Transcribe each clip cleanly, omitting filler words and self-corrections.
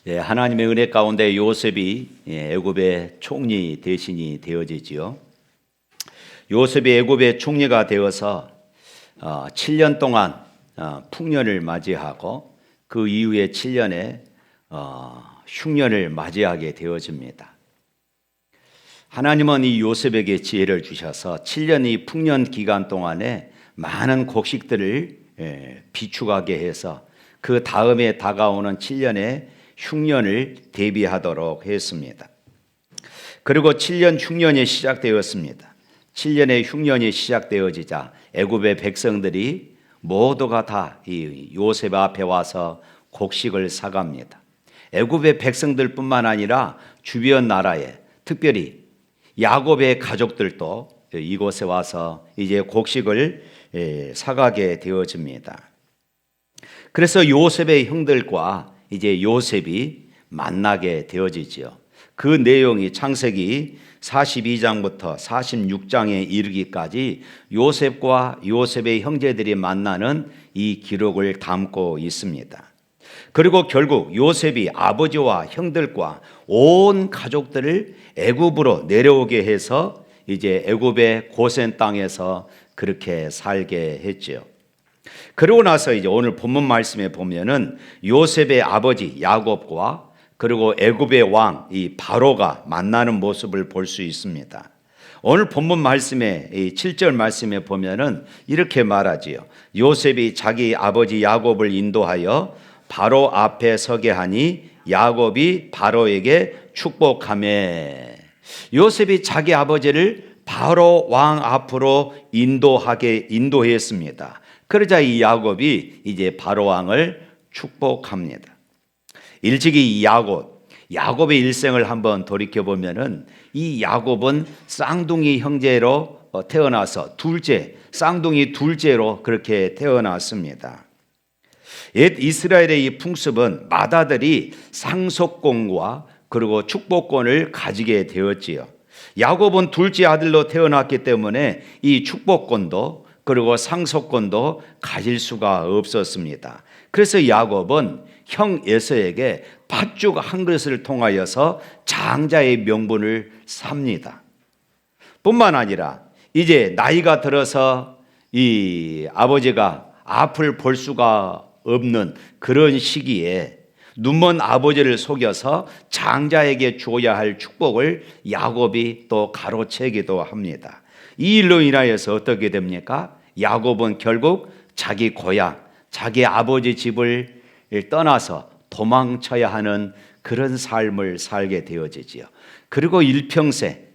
하나님의 은혜 가운데 요셉이 애굽의 총리 대신이 되어지지요. 요셉이 애굽의 총리가 되어서 7년 동안 풍년을 맞이하고 그 이후에 7년에 흉년을 맞이하게 되어집니다. 하나님은 이 요셉에게 지혜를 주셔서 7년의 풍년 기간 동안에 많은 곡식들을 비축하게 해서 그 다음에 다가오는 7년의 흉년을 대비하도록 했습니다. 그리고 7년 흉년이 시작되었습니다. 7년의 흉년이 시작되어지자 애굽의 백성들이 모두가 다 이 요셉 앞에 와서 곡식을 사갑니다. 애굽의 백성들뿐만 아니라 주변 나라에 특별히 야곱의 가족들도 이곳에 와서 이제 곡식을 사가게 되어집니다. 그래서 요셉의 형들과 이제 요셉이 만나게 되어지지요. 그 내용이 창세기 42장부터 46장에 이르기까지 요셉과 요셉의 형제들이 만나는 이 기록을 담고 있습니다. 그리고 결국 요셉이 아버지와 형들과 온 가족들을 애굽으로 내려오게 해서 이제 애굽의 고센 땅에서 그렇게 살게 했지요. 그러고 나서 이제 오늘 본문 말씀에 보면은 요셉의 아버지 야곱과 그리고 애굽의 왕 이 바로가 만나는 모습을 볼 수 있습니다. 오늘 본문 말씀에 이 7절 말씀에 보면은 이렇게 말하지요. 요셉이 자기 아버지 야곱을 인도하여 바로 앞에 서게 하니 야곱이 바로에게 축복하며. 요셉이 자기 아버지를 바로 왕 앞으로 인도했습니다. 그러자 이 야곱이 이제 바로 왕을 축복합니다. 일찍이 이 야곱의 일생을 한번 돌이켜 보면은 이 야곱은 쌍둥이 형제로 태어나서 쌍둥이 둘째로 그렇게 태어났습니다. 옛 이스라엘의 이 풍습은 맏아들이 상속권과 그리고 축복권을 가지게 되었지요. 야곱은 둘째 아들로 태어났기 때문에 이 축복권도 그리고 상속권도 가질 수가 없었습니다. 그래서 야곱은 형 에서에게 팥죽 한 그릇을 통하여서 장자의 명분을 삽니다. 뿐만 아니라 이제 나이가 들어서 이 아버지가 앞을 볼 수가 없는 그런 시기에 눈먼 아버지를 속여서 장자에게 주어야 할 축복을 야곱이 또 가로채기도 합니다. 이 일로 인하여서 어떻게 됩니까? 야곱은 결국 자기 고향, 자기 아버지 집을 떠나서 도망쳐야 하는 그런 삶을 살게 되어지지요. 그리고 일평생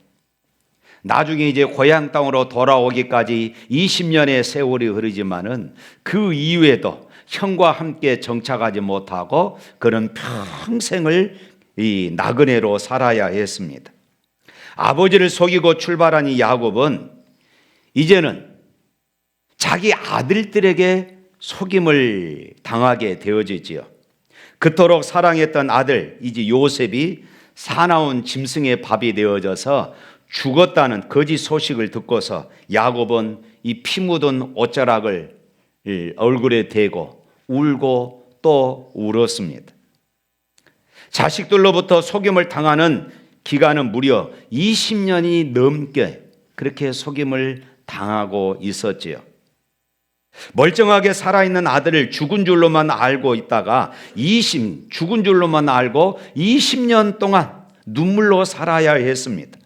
나중에 이제 고향 땅으로 돌아오기까지 20년의 세월이 흐르지만은 그 이후에도 형과 함께 정착하지 못하고 그런 평생을 이 나그네로 살아야 했습니다. 아버지를 속이고 출발한 이 야곱은 이제는 자기 아들들에게 속임을 당하게 되어지지요. 그토록 사랑했던 아들 이제 요셉이 사나운 짐승의 밥이 되어져서 죽었다는 거짓 소식을 듣고서 야곱은 이 피 묻은 옷자락을 얼굴에 대고 울고 또 울었습니다. 자식들로부터 속임을 당하는 기간은 무려 20년이 넘게 그렇게 속임을 당하고 있었지요. 멀쩡하게 살아있는 아들을 죽은 줄로만 알고 있다가 죽은 줄로만 알고 20년 동안 눈물로 살아야 했습니다.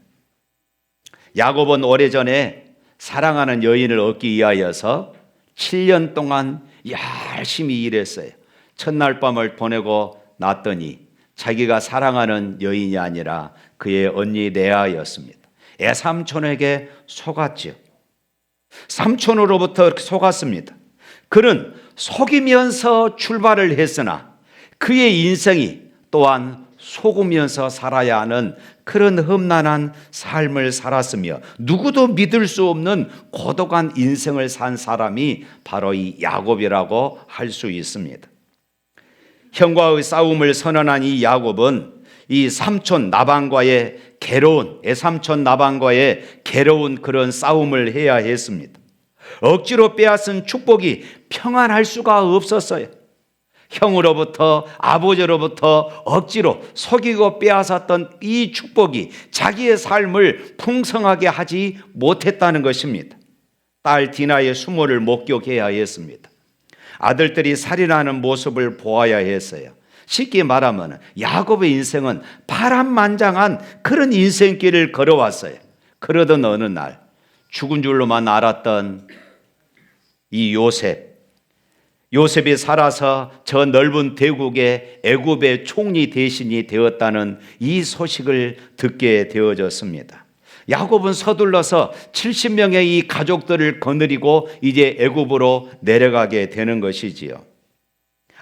야곱은 오래전에 사랑하는 여인을 얻기 위하여서 7년 동안 열심히 일했어요. 첫날 밤을 보내고 났더니 자기가 사랑하는 여인이 아니라 그의 언니 레아였습니다. 애삼촌에게 속았지요. 삼촌으로부터 속았습니다. 그는 속이면서 출발을 했으나 그의 인생이 또한 속으면서 살아야 하는 그런 험난한 삶을 살았으며 누구도 믿을 수 없는 고독한 인생을 산 사람이 바로 이 야곱이라고 할 수 있습니다. 형과의 싸움을 선언한 이 야곱은 이 애삼촌 나반과의 괴로운 그런 싸움을 해야 했습니다. 억지로 빼앗은 축복이 평안할 수가 없었어요. 형으로부터, 아버지로부터 억지로 속이고 빼앗았던 이 축복이 자기의 삶을 풍성하게 하지 못했다는 것입니다. 딸 디나의 수모를 목격해야 했습니다. 아들들이 살인하는 모습을 보아야 했어요. 쉽게 말하면 야곱의 인생은 파란만장한 그런 인생길을 걸어왔어요. 그러던 어느 날 죽은 줄로만 알았던 이 요셉이 살아서 저 넓은 대국의 애굽의 총리 대신이 되었다는 이 소식을 듣게 되어졌습니다. 야곱은 서둘러서 70명의 이 가족들을 거느리고 이제 애굽으로 내려가게 되는 것이지요.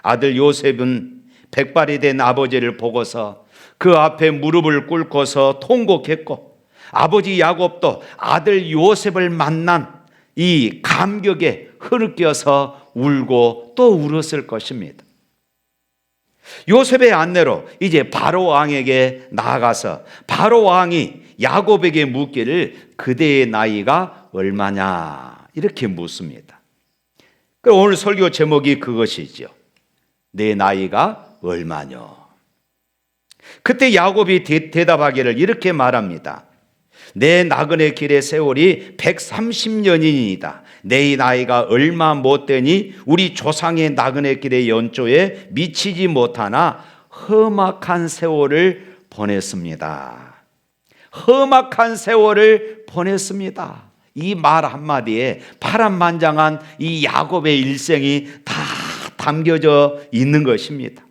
아들 요셉은 백발이 된 아버지를 보고서 그 앞에 무릎을 꿇고서 통곡했고, 아버지 야곱도 아들 요셉을 만난 이 감격에 흐느껴서 울고 또 울었을 것입니다. 요셉의 안내로 이제 바로 왕에게 나아가서 바로 왕이 야곱에게 묻기를 그대의 나이가 얼마냐 이렇게 묻습니다. 그럼 오늘 설교 제목이 그것이죠. 내 나이가 얼마뇨? 그때 야곱이 대답하기를 이렇게 말합니다. 내 나그네 길의 세월이 130년이니이다. 내 나이가 얼마 못되니 우리 조상의 나그네 길의 연조에 미치지 못하나 험악한 세월을 보냈습니다. 험악한 세월을 보냈습니다. 이 말 한마디에 파란만장한 이 야곱의 일생이 다 담겨져 있는 것입니다.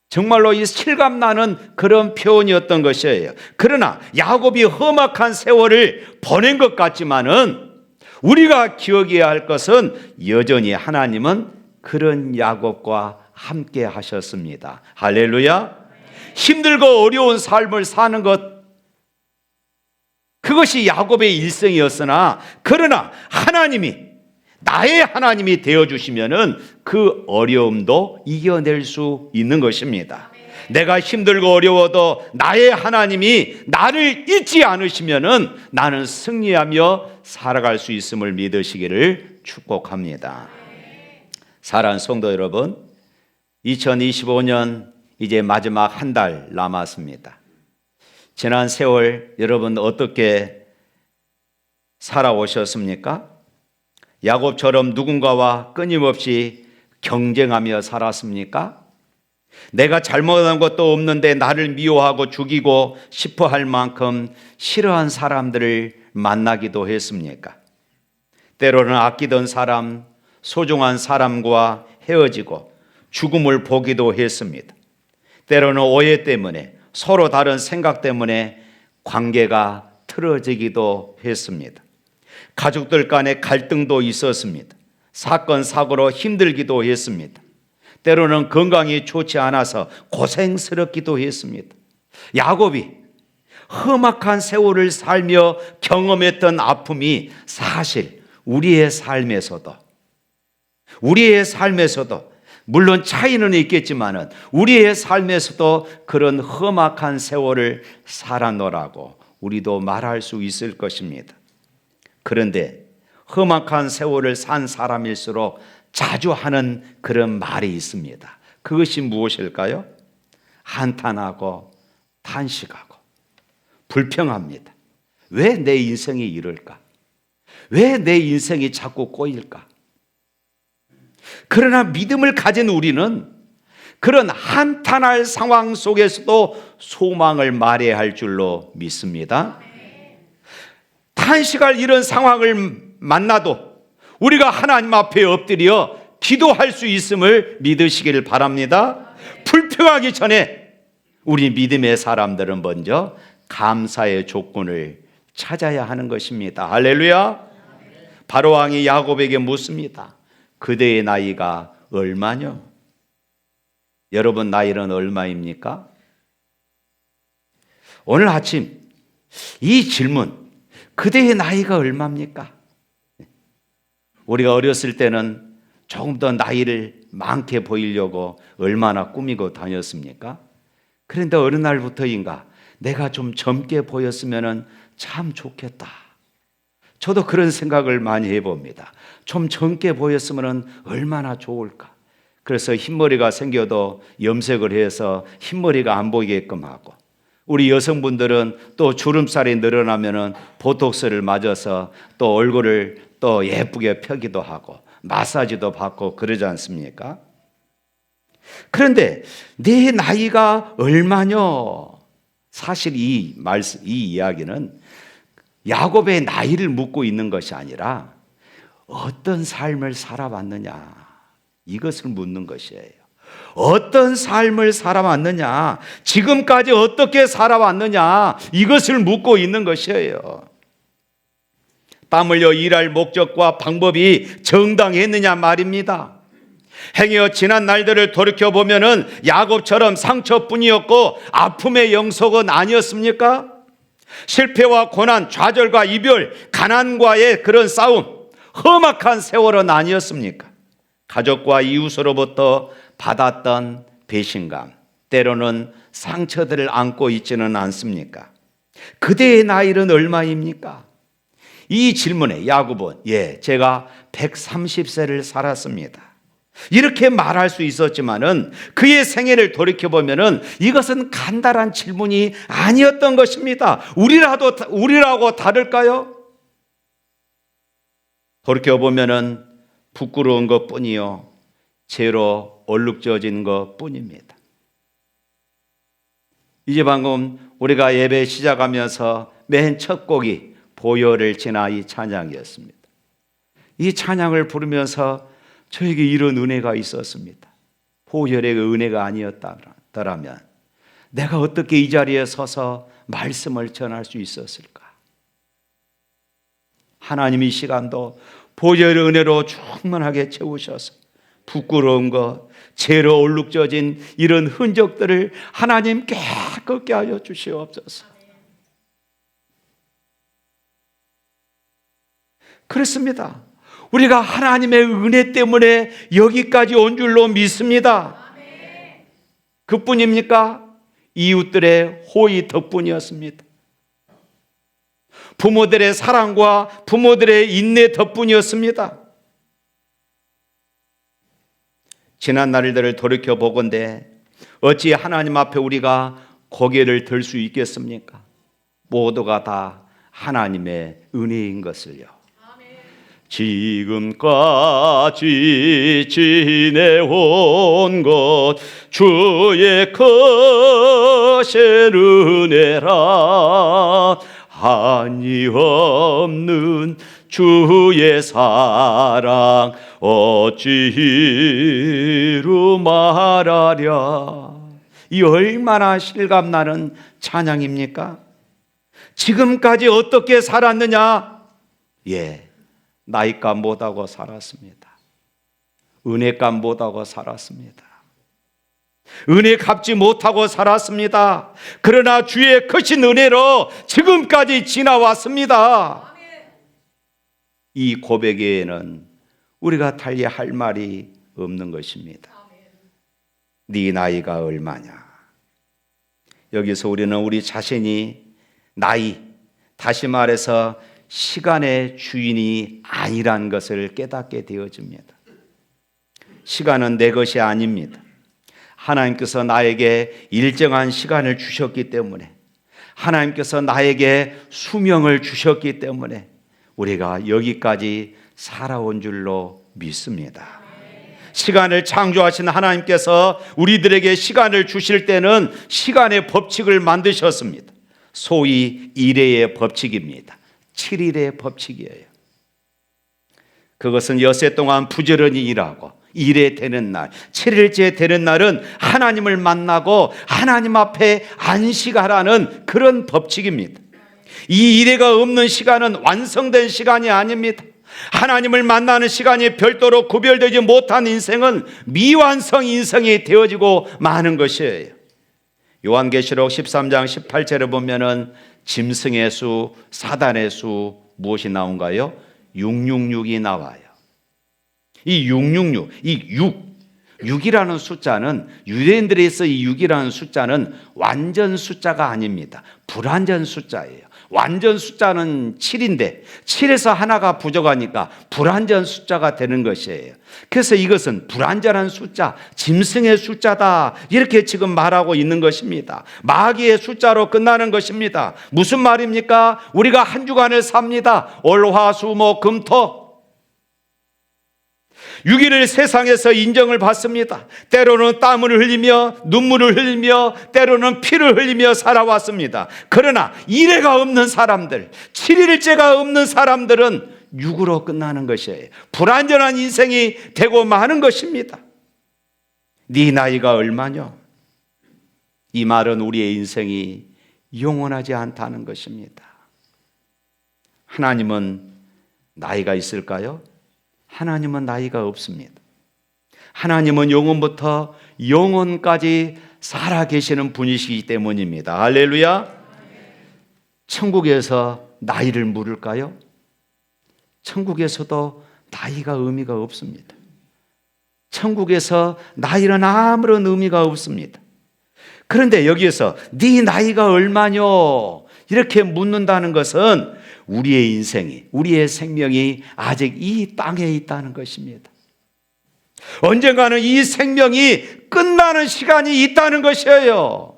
정말로 이 실감나는 그런 표현이었던 것이에요. 그러나 야곱이 험악한 세월을 보낸 것 같지만은 우리가 기억해야 할 것은 여전히 하나님은 그런 야곱과 함께 하셨습니다. 할렐루야. 힘들고 어려운 삶을 사는 것, 그것이 야곱의 일생이었으나 그러나 나의 하나님이 되어주시면은 그 어려움도 이겨낼 수 있는 것입니다. 내가 힘들고 어려워도 나의 하나님이 나를 잊지 않으시면은 나는 승리하며 살아갈 수 있음을 믿으시기를 축복합니다. 사랑하는 성도 여러분, 2025년 이제 마지막 한 달 남았습니다. 지난 세월 여러분 어떻게 살아오셨습니까? 야곱처럼 누군가와 끊임없이 경쟁하며 살았습니까? 내가 잘못한 것도 없는데 나를 미워하고 죽이고 싶어 할 만큼 싫어한 사람들을 만나기도 했습니까? 때로는 아끼던 사람, 소중한 사람과 헤어지고 죽음을 보기도 했습니다. 때로는 오해 때문에, 서로 다른 생각 때문에 관계가 틀어지기도 했습니다. 가족들 간의 갈등도 있었습니다. 사건, 사고로 힘들기도 했습니다. 때로는 건강이 좋지 않아서 고생스럽기도 했습니다. 야곱이 험악한 세월을 살며 경험했던 아픔이 사실 우리의 삶에서도 물론 차이는 있겠지만은 우리의 삶에서도 그런 험악한 세월을 살아노라고 우리도 말할 수 있을 것입니다. 그런데 험악한 세월을 산 사람일수록 자주 하는 그런 말이 있습니다. 그것이 무엇일까요? 한탄하고 탄식하고 불평합니다. 왜 내 인생이 이럴까? 왜 내 인생이 자꾸 꼬일까? 그러나 믿음을 가진 우리는 그런 한탄할 상황 속에서도 소망을 말해야 할 줄로 믿습니다. 탄식할 이런 상황을 만나도 우리가 하나님 앞에 엎드려 기도할 수 있음을 믿으시기를 바랍니다. 불평하기 전에 우리 믿음의 사람들은 먼저 감사의 조건을 찾아야 하는 것입니다. 할렐루야. 바로왕이 야곱에게 묻습니다. 그대의 나이가 얼마뇨? 여러분 나이는 얼마입니까? 오늘 아침 이 질문, 그대의 나이가 얼마입니까? 우리가 어렸을 때는 조금 더 나이를 많게 보이려고 얼마나 꾸미고 다녔습니까? 그런데 어느 날부터인가 내가 좀 젊게 보였으면 참 좋겠다. 저도 그런 생각을 많이 해봅니다. 좀 젊게 보였으면 얼마나 좋을까. 그래서 흰머리가 생겨도 염색을 해서 흰머리가 안 보이게끔 하고, 우리 여성분들은 또 주름살이 늘어나면은 보톡스를 맞아서 또 얼굴을 또 예쁘게 펴기도 하고 마사지도 받고 그러지 않습니까? 그런데 내 나이가 얼마뇨? 사실 이 이야기는 야곱의 나이를 묻고 있는 것이 아니라 어떤 삶을 살아왔느냐, 이것을 묻는 것이에요. 어떤 삶을 살아왔느냐, 지금까지 어떻게 살아왔느냐, 이것을 묻고 있는 것이에요. 땀 흘려 일할 목적과 방법이 정당했느냐 말입니다. 행여 지난 날들을 돌이켜보면은 야곱처럼 상처뿐이었고 아픔의 영속은 아니었습니까? 실패와 고난, 좌절과 이별, 가난과의 그런 싸움, 험악한 세월은 아니었습니까? 가족과 이웃으로부터 받았던 배신감, 때로는 상처들을 안고 있지는 않습니까? 그대의 나이는 얼마입니까? 이 질문에 야곱은 제가 130세를 살았습니다, 이렇게 말할 수 있었지만은 그의 생애를 돌이켜보면은 이것은 간단한 질문이 아니었던 것입니다. 우리라고 다를까요? 돌이켜보면은 부끄러운 것 뿐이요, 죄로 얼룩져진 것 뿐입니다. 이제 방금 우리가 예배 시작하면서 맨 첫 곡이 보혈을 지나 이 찬양이었습니다. 이 찬양을 부르면서 저에게 이런 은혜가 있었습니다. 보혈의 은혜가 아니었더라면 내가 어떻게 이 자리에 서서 말씀을 전할 수 있었을까? 하나님 이 시간도 보혈의 은혜로 충만하게 채우셔서 부끄러운 것, 죄로 얼룩져진 이런 흔적들을 하나님 깨끗게 하여 주시옵소서. 그렇습니다. 우리가 하나님의 은혜 때문에 여기까지 온 줄로 믿습니다. 그뿐입니까? 이웃들의 호의 덕분이었습니다. 부모들의 사랑과 부모들의 인내 덕분이었습니다. 지난 날들을 돌이켜보건대 어찌 하나님 앞에 우리가 고개를 들 수 있겠습니까? 모두가 다 하나님의 은혜인 것을요. 지금까지 지내온 것 주의 크신 은혜라, 한이 없는 주의 사랑 어찌 이루 말하랴. 이 얼마나 실감나는 찬양입니까? 지금까지 어떻게 살았느냐? 나이값 못하고 살았습니다. 은혜값 못하고 살았습니다. 은혜 갚지 못하고 살았습니다. 그러나 주의 크신 은혜로 지금까지 지나왔습니다. 이 고백에는 우리가 달리 할 말이 없는 것입니다. 네 나이가 얼마냐? 여기서 우리는 우리 자신이 나이, 다시 말해서 시간의 주인이 아니란 것을 깨닫게 되어집니다. 시간은 내 것이 아닙니다. 하나님께서 나에게 일정한 시간을 주셨기 때문에, 하나님께서 나에게 수명을 주셨기 때문에 우리가 여기까지 살아온 줄로 믿습니다. 시간을 창조하신 하나님께서 우리들에게 시간을 주실 때는 시간의 법칙을 만드셨습니다. 소위 일회의 법칙입니다. 7일의 법칙이에요. 그것은 엿새 동안 부지런히 일하고 1회 되는 날, 7일째 되는 날은 하나님을 만나고 하나님 앞에 안식하라는 그런 법칙입니다. 이 1회가 없는 시간은 완성된 시간이 아닙니다. 하나님을 만나는 시간이 별도로 구별되지 못한 인생은 미완성 인생이 되어지고 마는 것이에요. 요한계시록 13장 18절에 보면은 짐승의 수, 사단의 수 무엇이 나온가요? 666이 나와요. 이 666, 이 6, 6이라는 숫자는, 유대인들에서 이 6이라는 숫자는 완전 숫자가 아닙니다. 불완전 숫자예요. 완전 숫자는 7인데 7에서 하나가 부족하니까 불완전 숫자가 되는 것이에요. 그래서 이것은 불완전한 숫자, 짐승의 숫자다, 이렇게 지금 말하고 있는 것입니다. 마귀의 숫자로 끝나는 것입니다. 무슨 말입니까? 우리가 한 주간을 삽니다. 월, 화, 수, 목, 금, 토. 6일을 세상에서 인정을 받습니다. 때로는 땀을 흘리며 눈물을 흘리며 때로는 피를 흘리며 살아왔습니다. 그러나 일해가 없는 사람들, 7일째가 없는 사람들은 6으로 끝나는 것이에요. 불완전한 인생이 되고 마는 것입니다. 네 나이가 얼마냐? 이 말은 우리의 인생이 영원하지 않다는 것입니다. 하나님은 나이가 있을까요? 하나님은 나이가 없습니다. 하나님은 영원부터 영원까지 살아계시는 분이시기 때문입니다. 할렐루야. 천국에서 나이를 물을까요? 천국에서도 나이가 의미가 없습니다. 천국에서 나이는 아무런 의미가 없습니다. 그런데 여기에서 네 나이가 얼마뇨? 이렇게 묻는다는 것은 우리의 인생이, 우리의 생명이 아직 이 땅에 있다는 것입니다. 언젠가는 이 생명이 끝나는 시간이 있다는 것이에요.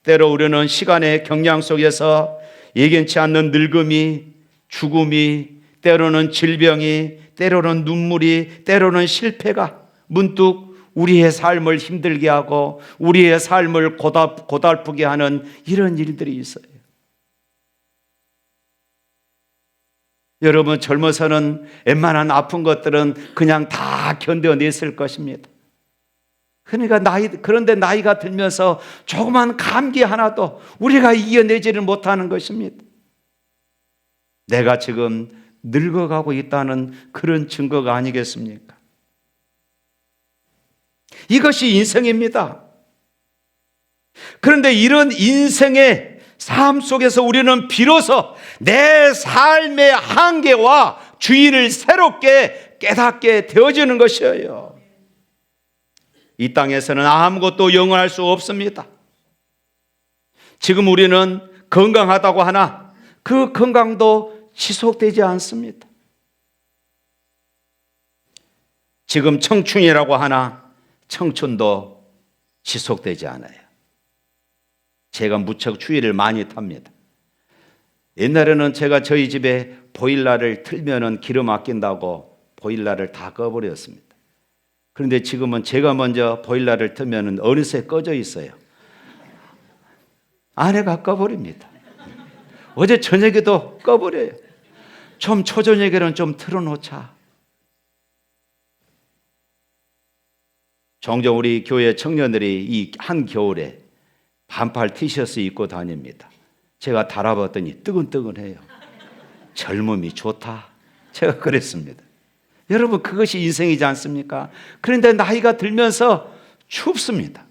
때로 우리는 시간의 경향 속에서 예견치 않는 늙음이, 죽음이, 때로는 질병이, 때로는 눈물이, 때로는 실패가 문득 우리의 삶을 힘들게 하고 우리의 삶을 고달프게 하는 이런 일들이 있어요. 여러분, 젊어서는 웬만한 아픈 것들은 그냥 다 견뎌냈을 것입니다. 그러니까 그런데 나이가 들면서 조그만 감기 하나도 우리가 이겨내지를 못하는 것입니다. 내가 지금 늙어가고 있다는 그런 증거가 아니겠습니까? 이것이 인생입니다. 그런데 이런 인생의 삶 속에서 우리는 비로소 내 삶의 한계와 주인을 새롭게 깨닫게 되어지는 것이에요. 이 땅에서는 아무것도 영원할 수 없습니다. 지금 우리는 건강하다고 하나 그 건강도 지속되지 않습니다. 지금 청춘이라고 하나 청춘도 지속되지 않아요. 제가 무척 추위를 많이 탑니다. 옛날에는 제가 저희 집에 보일러를 틀면은 기름 아낀다고 보일러를 다 꺼버렸습니다. 그런데 지금은 제가 먼저 보일러를 틀면은 어느새 꺼져 있어요. 아내가 꺼버립니다. 어제 저녁에도 꺼버려요. 좀 초저녁에는 좀 틀어놓자. 종종 우리 교회 청년들이 이 한겨울에 반팔 티셔츠 입고 다닙니다. 제가 달아봤더니 뜨근뜨근해요. 젊음이 좋다. 제가 그랬습니다. 여러분, 그것이 인생이지 않습니까? 그런데 나이가 들면서 춥습니다.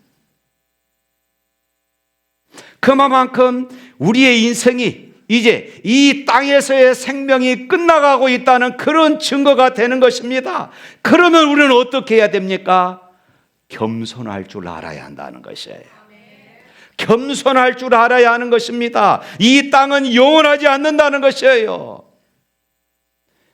그만큼 우리의 인생이 이제 이 땅에서의 생명이 끝나가고 있다는 그런 증거가 되는 것입니다. 그러면 우리는 어떻게 해야 됩니까? 겸손할 줄 알아야 한다는 것이에요. 겸손할 줄 알아야 하는 것입니다. 이 땅은 영원하지 않는다는 것이에요.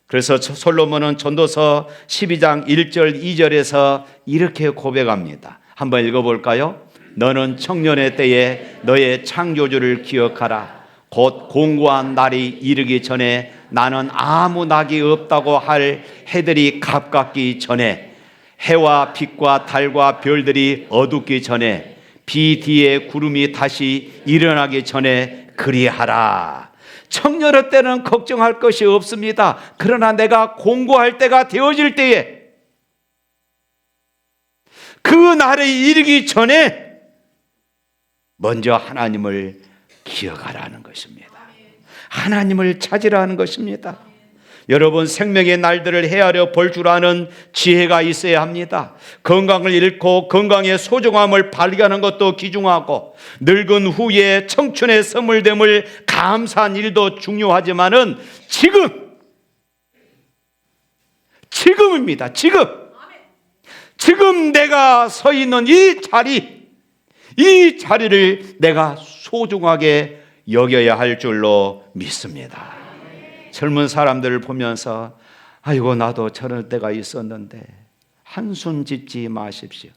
그래서 솔로몬은 전도서 12장 1절 2절에서 이렇게 고백합니다. 한번 읽어볼까요? 너는 청년의 때에 너의 창조주를 기억하라. 곧 공고한 날이 이르기 전에 나는 아무 낙이 없다고 할 해들이 가깝기 전에, 해와 빛과 달과 별들이 어둡기 전에, 비 뒤에 구름이 다시 일어나기 전에 그리하라. 청년의 때는 걱정할 것이 없습니다. 그러나 내가 공고할 때가 되어질 때에, 그 날에 이르기 전에 먼저 하나님을 기억하라는 것입니다. 하나님을 찾으라는 것입니다. 여러분, 생명의 날들을 헤아려 볼 줄 아는 지혜가 있어야 합니다. 건강을 잃고 건강의 소중함을 발견하는 것도 귀중하고, 늙은 후에 청춘의 선물됨을 감사한 일도 중요하지만은 지금입니다. 지금 지금 내가 서 있는 이 자리를 내가 소중하게 여겨야 할 줄로 믿습니다. 젊은 사람들을 보면서 아이고 나도 저럴 때가 있었는데 한숨 짓지 마십시오.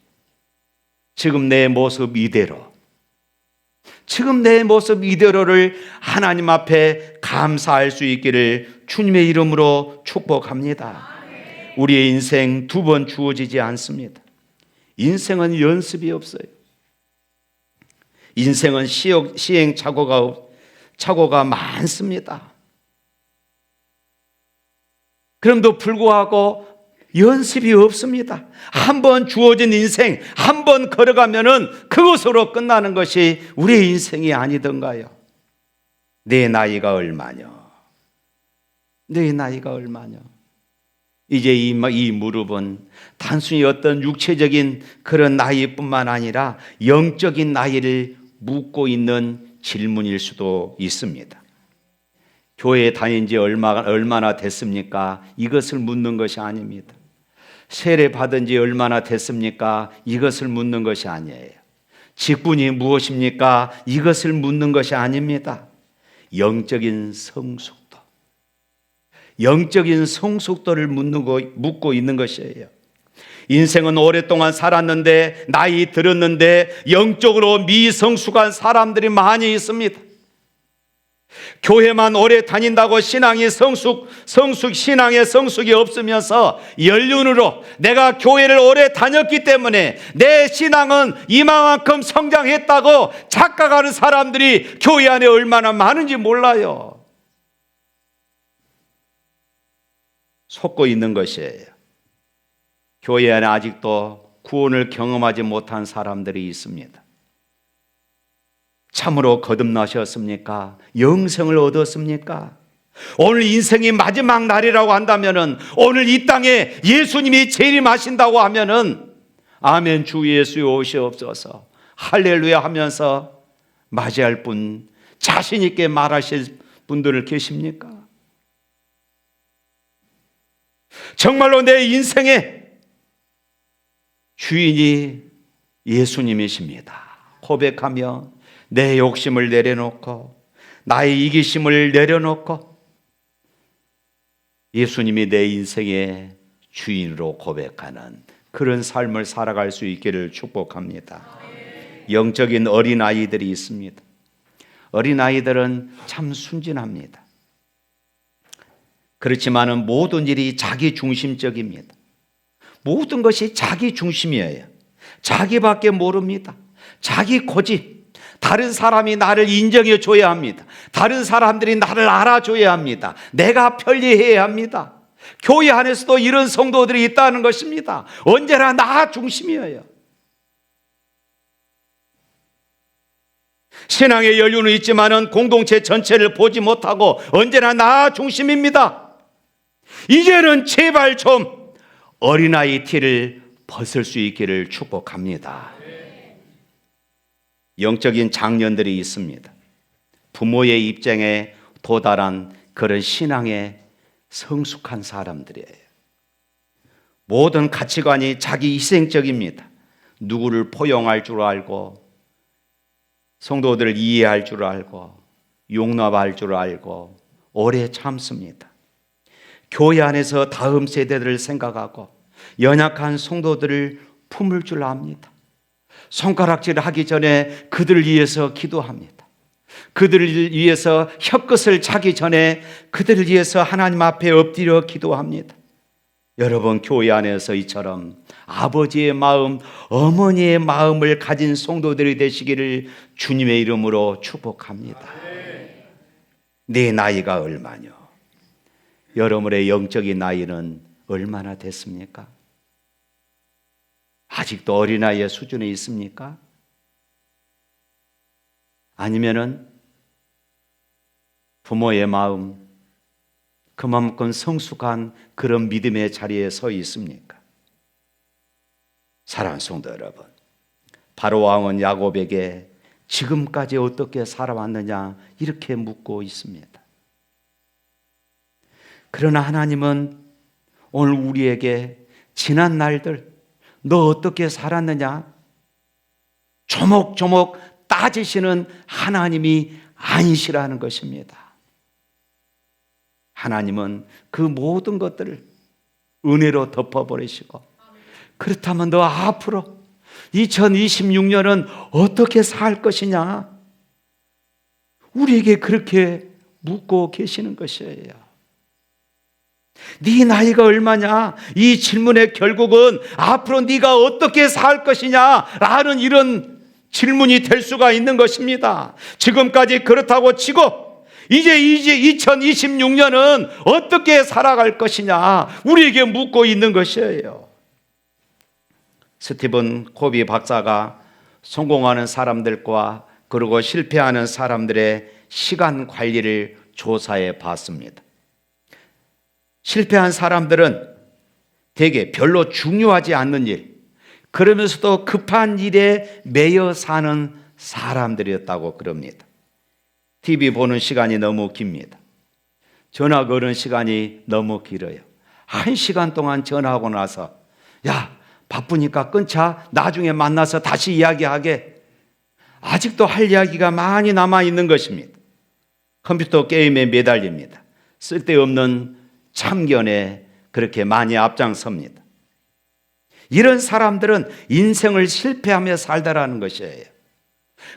지금 내 모습 이대로를 하나님 앞에 감사할 수 있기를 주님의 이름으로 축복합니다. 우리의 인생 두 번 주어지지 않습니다. 인생은 연습이 없어요. 인생은 시행착오가 많습니다. 그럼에도 불구하고 연습이 없습니다. 한 번 주어진 인생, 한 번 걸어가면은 그것으로 끝나는 것이 우리의 인생이 아니던가요? 내 나이가 얼마냐? 이제 이 무릎은 단순히 어떤 육체적인 그런 나이뿐만 아니라 영적인 나이를 묻고 있는 질문일 수도 있습니다. 교회에 다닌 지 얼마나 됐습니까? 이것을 묻는 것이 아닙니다. 세례 받은 지 얼마나 됐습니까? 이것을 묻는 것이 아니에요. 직분이 무엇입니까? 이것을 묻는 것이 아닙니다. 영적인 성숙도를 묻고 있는 것이에요. 인생은 오랫동안 살았는데, 나이 들었는데 영적으로 미성숙한 사람들이 많이 있습니다. 교회만 오래 다닌다고 신앙의 성숙이 없으면서 연륜으로 내가 교회를 오래 다녔기 때문에 내 신앙은 이만큼 성장했다고 착각하는 사람들이 교회 안에 얼마나 많은지 몰라요. 속고 있는 것이에요. 교회 안에 아직도 구원을 경험하지 못한 사람들이 있습니다. 참으로 거듭나셨습니까? 영생을 얻었습니까? 오늘 인생이 마지막 날이라고 한다면은, 오늘 이 땅에 예수님이 재림하신다고 하면은 아멘 주 예수여 오시옵소서 할렐루야 하면서 맞이할 분, 자신 있게 말하실 분들 계십니까? 정말로 내 인생의 주인이 예수님이십니다 고백하며 내 욕심을 내려놓고 나의 이기심을 내려놓고 예수님이 내 인생의 주인으로 고백하는 그런 삶을 살아갈 수 있기를 축복합니다. 영적인 어린아이들이 있습니다. 어린아이들은 참 순진합니다. 그렇지만은 모든 일이 자기 중심적입니다. 모든 것이 자기 중심이에요. 자기밖에 모릅니다. 자기 고집. 다른 사람이 나를 인정해 줘야 합니다. 다른 사람들이 나를 알아줘야 합니다. 내가 편리해야 합니다. 교회 안에서도 이런 성도들이 있다는 것입니다. 언제나 나 중심이에요. 신앙의 연륜은 있지만은 공동체 전체를 보지 못하고 언제나 나 중심입니다. 이제는 제발 좀 어린아이 티를 벗을 수 있기를 축복합니다. 영적인 장년들이 있습니다. 부모의 입장에 도달한 그런 신앙에 성숙한 사람들이에요. 모든 가치관이 자기 희생적입니다. 누구를 포용할 줄 알고, 성도들을 이해할 줄 알고, 용납할 줄 알고 오래 참습니다. 교회 안에서 다음 세대들을 생각하고 연약한 성도들을 품을 줄 압니다. 손가락질 하기 전에 그들을 위해서 기도합니다. 그들을 위해서 혀끝을 차기 전에 그들을 위해서 하나님 앞에 엎드려 기도합니다. 여러분, 교회 안에서 이처럼 아버지의 마음, 어머니의 마음을 가진 성도들이 되시기를 주님의 이름으로 축복합니다. 내 나이가 얼마냐? 여러분의 영적인 나이는 얼마나 됐습니까? 아직도 어린아이의 수준에 있습니까? 아니면은 부모의 마음, 그만큼 성숙한 그런 믿음의 자리에 서 있습니까? 사랑하는 성도 여러분, 바로 왕은 야곱에게 지금까지 어떻게 살아왔느냐 이렇게 묻고 있습니다. 그러나 하나님은 오늘 우리에게 지난 날들, 너 어떻게 살았느냐? 조목조목 따지시는 하나님이 아니시라는 것입니다. 하나님은 그 모든 것들을 은혜로 덮어버리시고, 그렇다면 너 앞으로 2026년은 어떻게 살 것이냐? 우리에게 그렇게 묻고 계시는 것이에요. 네 나이가 얼마냐? 이 질문의 결국은 앞으로 네가 어떻게 살 것이냐? 라는 이런 질문이 될 수가 있는 것입니다. 지금까지 그렇다고 치고 이제 2026년은 어떻게 살아갈 것이냐? 우리에게 묻고 있는 것이에요. 스티븐 코비 박사가 성공하는 사람들과 그리고 실패하는 사람들의 시간 관리를 조사해 봤습니다. 실패한 사람들은 대개 별로 중요하지 않는 일, 그러면서도 급한 일에 매여 사는 사람들이었다고 그럽니다. TV 보는 시간이 너무 깁니다. 전화 거는 시간이 너무 길어요. 1시간 동안 전화하고 나서 야, 바쁘니까 끊자, 나중에 만나서 다시 이야기하게. 아직도 할 이야기가 많이 남아있는 것입니다. 컴퓨터 게임에 매달립니다. 쓸데없는 참견에 그렇게 많이 앞장섭니다. 이런 사람들은 인생을 실패하며 살다라는 것이에요.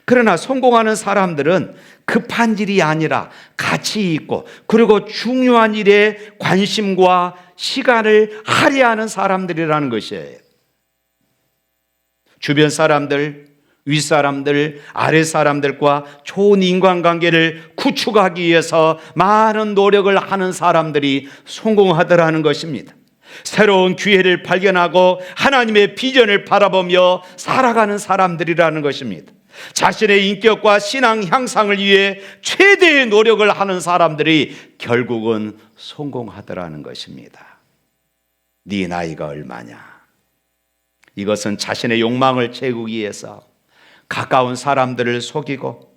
그러나 성공하는 사람들은 급한 일이 아니라 가치 있고 그리고 중요한 일에 관심과 시간을 할애하는 사람들이라는 것이에요. 주변 사람들, 윗사람들, 아랫사람들과 좋은 인간관계를 구축하기 위해서 많은 노력을 하는 사람들이 성공하더라는 것입니다. 새로운 기회를 발견하고 하나님의 비전을 바라보며 살아가는 사람들이라는 것입니다. 자신의 인격과 신앙 향상을 위해 최대의 노력을 하는 사람들이 결국은 성공하더라는 것입니다. 네 나이가 얼마냐? 이것은 자신의 욕망을 채우기 위해서 가까운 사람들을 속이고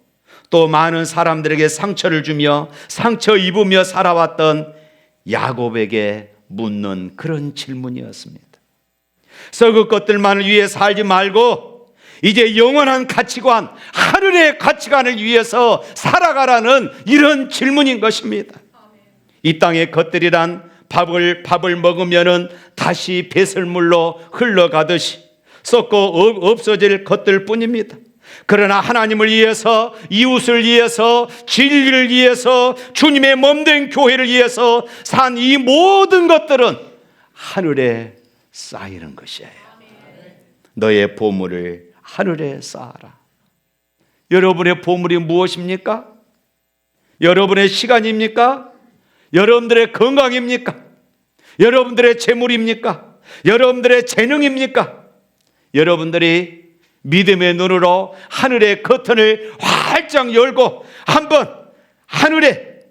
또 많은 사람들에게 상처를 주며 상처 입으며 살아왔던 야곱에게 묻는 그런 질문이었습니다. 썩을 것들만을 위해 살지 말고 이제 영원한 가치관, 하늘의 가치관을 위해서 살아가라는 이런 질문인 것입니다. 이 땅의 것들이란 밥을 먹으면은 다시 배설물로 흘러가듯이 썩고 없어질 것들 뿐입니다. 그러나 하나님을 위해서, 이웃을 위해서, 진리를 위해서, 주님의 몸된 교회를 위해서 산 이 모든 것들은 하늘에 쌓이는 것이에요. 너의 보물을 하늘에 쌓아라. 여러분의 보물이 무엇입니까? 여러분의 시간입니까? 여러분들의 건강입니까? 여러분들의 재물입니까? 여러분들의 재능입니까? 여러분들이 믿음의 눈으로 하늘의 커튼을 활짝 열고 한번 하늘의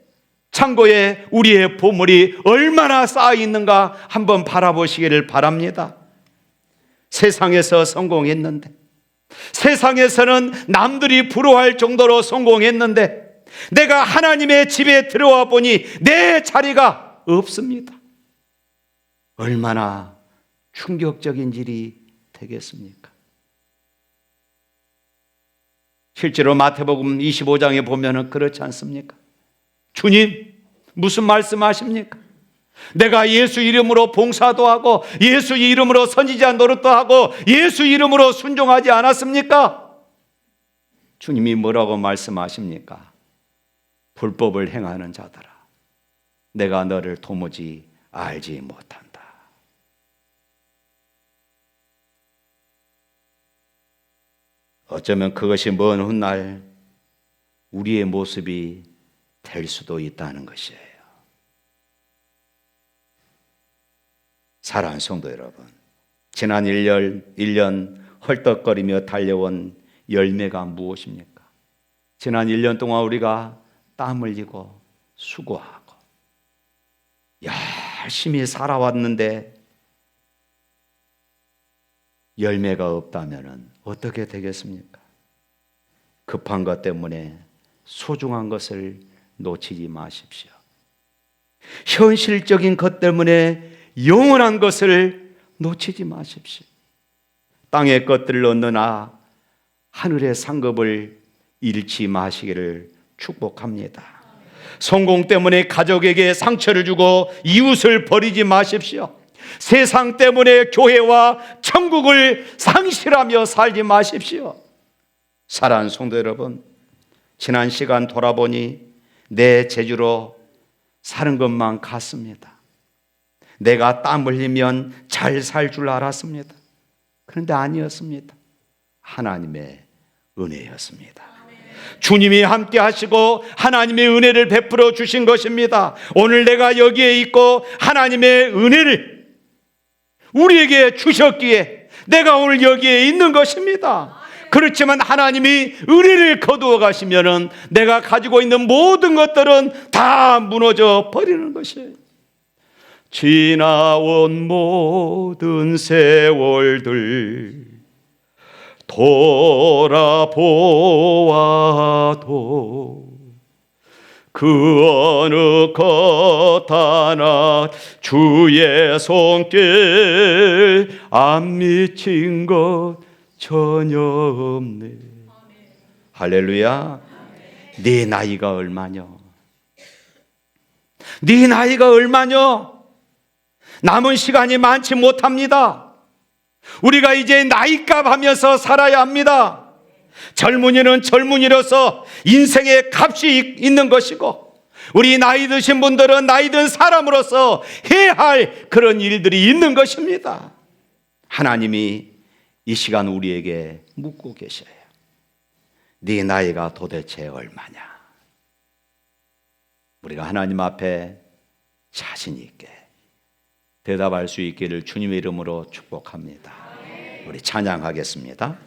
창고에 우리의 보물이 얼마나 쌓여 있는가 한번 바라보시기를 바랍니다. 세상에서 성공했는데, 세상에서는 남들이 부러워할 정도로 성공했는데 내가 하나님의 집에 들어와 보니 내 자리가 없습니다. 얼마나 충격적인 일이 되겠습니까? 실제로 마태복음 25장에 보면 그렇지 않습니까? 주님, 무슨 말씀하십니까? 내가 예수 이름으로 봉사도 하고 예수 이름으로 선지자 노릇도 하고 예수 이름으로 순종하지 않았습니까? 주님이 뭐라고 말씀하십니까? 불법을 행하는 자들아, 내가 너를 도무지 알지 못한다. 어쩌면 그것이 먼 훗날 우리의 모습이 될 수도 있다는 것이에요. 사랑하는 성도 여러분, 지난 1년 헐떡거리며 달려온 열매가 무엇입니까? 지난 1년 동안 우리가 땀 흘리고 수고하고 열심히 살아왔는데 열매가 없다면 어떻게 되겠습니까? 급한 것 때문에 소중한 것을 놓치지 마십시오. 현실적인 것 때문에 영원한 것을 놓치지 마십시오. 땅의 것들을 얻느나 하늘의 상급을 잃지 마시기를 축복합니다. 성공 때문에 가족에게 상처를 주고 이웃을 버리지 마십시오. 세상 때문에 교회와 천국을 상실하며 살지 마십시오. 사랑하는 성도 여러분, 지난 시간 돌아보니 내 재주로 사는 것만 같습니다. 내가 땀 흘리면 잘 살 줄 알았습니다. 그런데 아니었습니다. 하나님의 은혜였습니다. 주님이 함께 하시고 하나님의 은혜를 베풀어 주신 것입니다. 오늘 내가 여기에 있고 하나님의 은혜를 우리에게 주셨기에 내가 오늘 여기에 있는 것입니다. 그렇지만 하나님이 은혜를 거두어 가시면은 내가 가지고 있는 모든 것들은 다 무너져 버리는 것이에요. 지나온 모든 세월들 돌아보아도 그 어느 것 하나 주의 손길 안 미친 것 전혀 없네. 할렐루야. 네 나이가 얼마뇨? 네 나이가 얼마뇨? 남은 시간이 많지 못합니다. 우리가 이제 나이값 하면서 살아야 합니다. 젊은이는 젊은이로서 인생의 값이 있는 것이고, 우리 나이 드신 분들은 나이 든 사람으로서 해야 할 그런 일들이 있는 것입니다. 하나님이 이 시간 우리에게 묻고 계셔요. 네 나이가 도대체 얼마냐? 우리가 하나님 앞에 자신 있게 대답할 수 있기를 주님의 이름으로 축복합니다. 우리 찬양하겠습니다.